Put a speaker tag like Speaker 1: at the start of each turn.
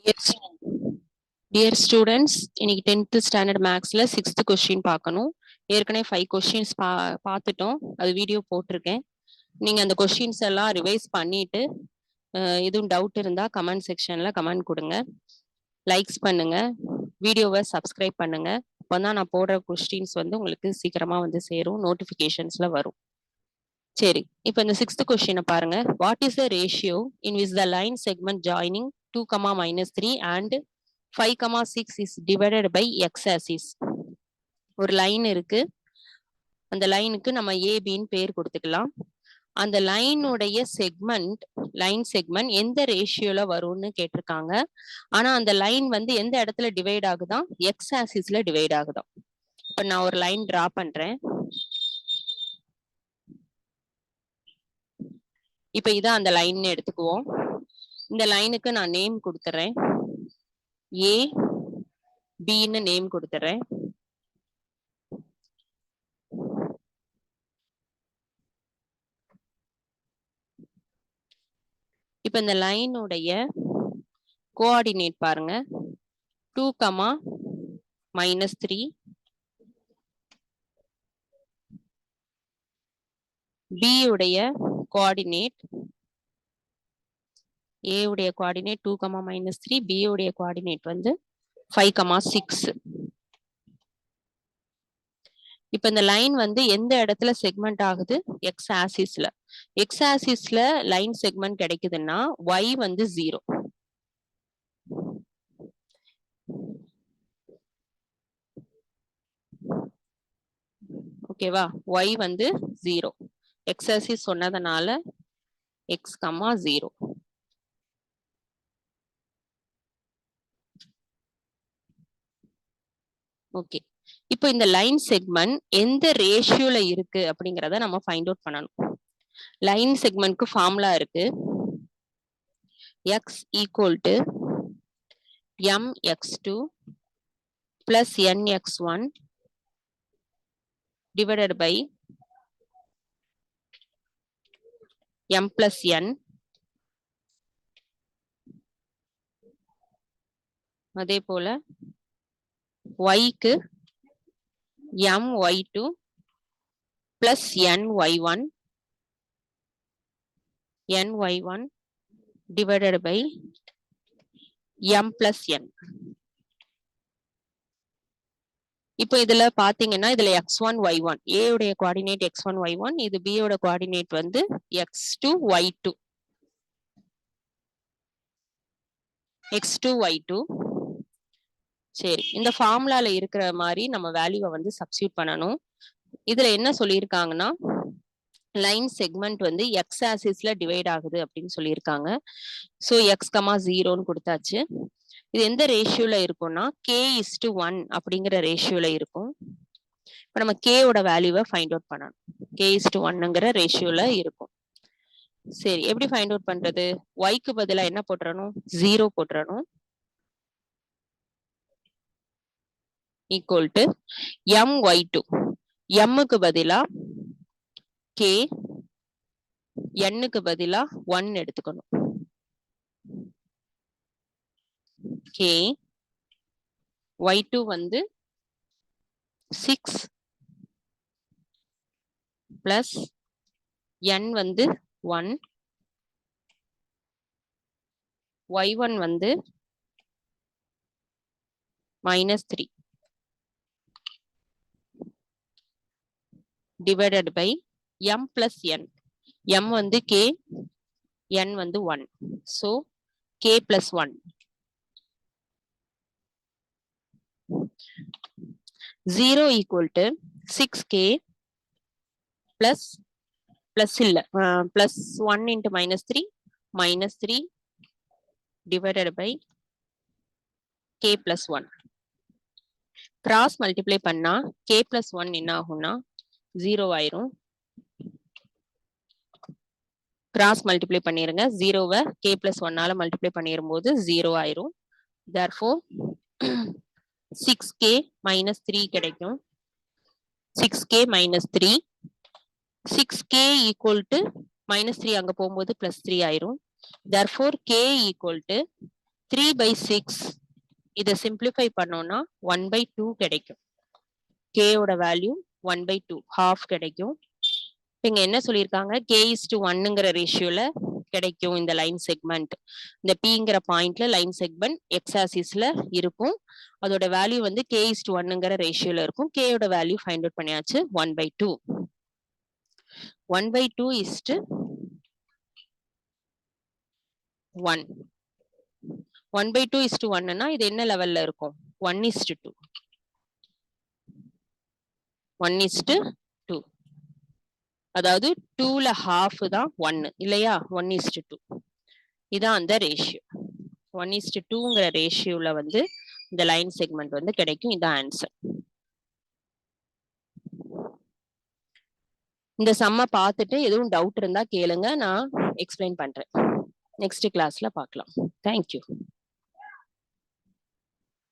Speaker 1: Yes. Dear students, இன்னைக்கு 10th standard மேக்ஸ்ல 6th question பார்க்கணும். ஏற்கனவே 5 கொஸ்டின்ஸ் பார்த்துட்டோம். அது வீடியோ போட்டிருக்கேன். நீங்க அந்த கொஸ்டின்ஸ் எல்லாம் ரிவைஸ் பண்ணிட்டு எதுவும் டவுட் இருந்தா கமெண்ட் செக்ஷன்ல கமெண்ட் கொடுங்க. லைக்ஸ் பண்ணுங்க, வீடியோவை சப்ஸ்கிரைப் பண்ணுங்க. அப்போதான் நான் போடுற கொஸ்டின்ஸ் வந்து உங்களுக்கு சீக்கிரமா வந்து சேரும், நோட்டிபிகேஷன்ஸ்ல வரும். சரி, இப்போ இந்த 6th கொஸ்டினை பாருங்க. What is the ratio in which the line segment joining 2, -3 and 5, 6 is divided by x axis. ஒரு லைன் இருக்கு, அந்த லைனுக்கு நம்ம ஏபின்னு பேர் கொடுத்துக்கலாம். அந்த லைனுடைய லைன் செக்மெண்ட் எந்த ரேஷியோல வரும்னு கேட்டிருக்காங்க. ஆனா அந்த லைன் வந்து எந்த இடத்துல டிவைட் ஆகுதான்? எக்ஸ் ஆக்சிஸ்ல டிவைட் ஆகுதான். இப்ப நான் ஒரு லைன் டிரா பண்றேன். இப்ப இதான் அந்த லைன் எடுத்துக்குவோம். இந்த லைனுக்கு நான் நேம் கொடுத்துறேன், ஏ பின்னு நேம் கொடுத்துறேன். இப்ப இந்த லைனுடைய கோஆர்டினேட் பாருங்க, 2, -3. B உடைய கோஆர்டினேட், A உடைய கோஆர்டினேட் 2, -3, B உடைய கோஆர்டினேட் வந்து 5, 6. இப்ப இந்த லைன் வந்து எந்த இடத்துல செக்மெண்ட் ஆகுது? எக்ஸ் ஆக்சிஸ்ல. எக்ஸ் ஆக்சிஸ்ல லைன் செக்மெண்ட் கிடைக்குதுன்னா y வந்து 0. ஓகேவா? y வந்து 0. எக்ஸ் ஆக்சிஸ் சொன்னதனால x, 0. ஓகே, இப்போ இந்த லைன் செக்மெண்ட் எந்த ரேஷியோல இருக்கு அப்படிங்கறத நம்ம ஃபைண்ட் அவுட் பண்ணணும். லைன் செக்மெண்ட்க்கு ஃபார்முலா இருக்கு, x = mx2 plus nx1 divided by m plus n. அதே போல y க்கு my2 plus ny1 divided by m plus n. இப்போ இதுல பாத்தீங்கன்னா இதுல x1 y1, a உடைய கோஆர்டினேட் x1 y1, இது b உடைய கோஆர்டினேட் வந்து x2 y2. x2 y2. சரி, இந்த ஃபார்முலால இருக்கிற மாதிரி நம்ம வேல்யூவை வந்து சப்ஸ்டிட்யூட் பண்ணணும். இதுல என்ன சொல்லியிருக்காங்கன்னா லைன் செக்மெண்ட் வந்து எக்ஸ் ஆக்சிஸ்ல டிவைட் ஆகுது அப்படின்னு சொல்லியிருக்காங்க. ஸோ x, 0ன்னு கொடுத்தாச்சு. இது எந்த ரேஷியோல இருக்கும்னா k:1 அப்படிங்கிற ரேஷியோல இருக்கும். இப்போ நம்ம k ஓட வேல்யூவை ஃபைண்ட் அவுட் பண்ணணும். k:1ங்கிற ரேஷியோல இருக்கும். சரி, எப்படி ஃபைண்ட் அவுட் பண்றது? yக்கு பதிலா என்ன போட்டுறணும்? 0 போட்டுறணும். ஈக்குவல் டு my2, mக்கு பதிலா k, n-க்கு பதிலா 1 எடுத்துக்கணும். k y2 வந்து 6 plus n வந்து 1, y1 வந்து -3 divided by m plus n. m வந்து k, n வந்து 1. so k plus 1. 0 equal to 6k plus இல்ல plus 1 into -3 divided by k plus 1. Cross multiply பண்ணா k plus 1 என்ன ஆகும்னா 0 ஆயிரும். கிராஸ் மல்டிப்ளை பண்ணிருங்க, 0வை k plus 1ஆல மல்டிப்ளை பண்ணிரும் போது 0 ஆயிரும். therefore 6k minus 3 கிடைக்கும். 6k minus 3, 6k equal to minus 3 அங்க போகும்போது plus 3 ஆயிரும். therefore k equal to 3/6 இதை சிம்பிளிஃபை பண்ணோம்னா 1/2 கிடைக்கும். k ஓட வேல்யூ 1/2 half கிடைக்கும். இங்க என்ன சொல்லியிருக்காங்க, k:1ங்கிற ரேஷியோல கிடைக்கும் இந்த லைன் செக்மெண்ட். இந்த Pங்கிற பாயிண்ட்ல லைன் செக்மெண்ட் எக்ஸ் ஆக்சிஸ்ல இருக்கும். அதோட வேல்யூ வந்து k:1ங்கிற ரேஷியோல இருக்கும். k ஓட வேல்யூ ஃபைண்ட் அவுட் பண்ணியாச்சு 1/2. 1/2 is to 1. 1/2 is to 1ன்னா இது என்ன லெவல்ல இருக்கும்? 1:2. 1:2. அதாவது 2ல half தான் 1 இல்லையா? 1:2. இதான் அந்த ரேஷியோ. 1:2ங்கிற ரேஷியோல வந்து இந்த லைன் செக்மெண்ட் வந்து கிடைக்கும். இதான் ஆன்சர். இந்த சம்ம பார்த்துட்டு எதுவும் டவுட் இருந்தா கேளுங்க, நான் எக்ஸ்பிளைன் பண்றேன். நெக்ஸ்ட் கிளாஸ்ல பார்க்கலாம். தேங்க்யூ.